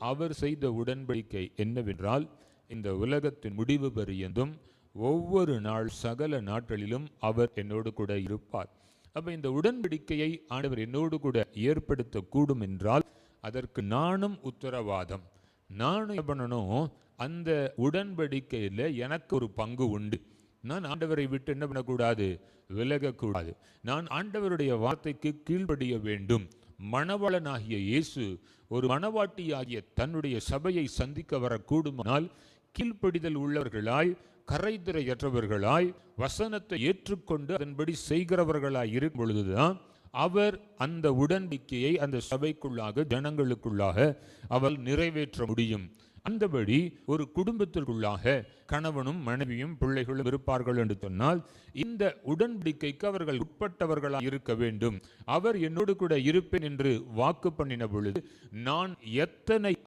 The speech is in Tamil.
அவர் செய்த உடன்படிக்கை என்னவென்றால், இந்த உலகத்தின் முடிவு பரியந்தும் ஒவ்வொரு நாள் சகல நாட்களிலும் அவர் என்னோடு கூட இருப்பார். அப்ப இந்த உடன்படிக்கையை ஆண்டவர் என்னோடு கூட ஏற்படுத்த கூடும் என்றால் அதற்கு நானும் உத்தரவாதம். நானும் என்ன பண்ணணும், அந்த உடன்படிக்கையில் எனக்கு ஒரு பங்கு உண்டு. நான் ஆண்டவரை விட்டு என்ன பண்ணக்கூடாது, விலகக்கூடாது. நான் ஆண்டவருடைய வார்த்தைக்கு கீழ்ப்படிய வேண்டும். மணவாளனாகிய இயேசு ஒரு மணவாட்டியாகிய தன்னுடைய சபையை சந்திக்க வரக்கூடுமானால் கீழ்ப்படிதல் உள்ளவர்களாய், கரைதிரையற்றவர்களாய், வசனத்தை ஏற்றுக்கொண்டு அதன்படி செய்கிறவர்களாய் இருக்கும் பொழுதுதான் அவர் அந்த உடன்படிக்கையை அந்த சபைக்குள்ளாக, ஜனங்களுக்குள்ளாக அவர் நிறைவேற்ற முடியும். அந்தபடி ஒரு குடும்பத்திற்குள்ளாக கணவனும் மனைவியும் பிள்ளைகளும் இருப்பார்கள் என்று சொன்னால் இந்த உடன்படிக்கைக்கு அவர்கள் உட்பட்டவர்களாக இருக்க வேண்டும். அவர் என்னோடு கூட இருப்பேன் என்று வாக்கு பண்ணின பொழுது நான் எத்தனை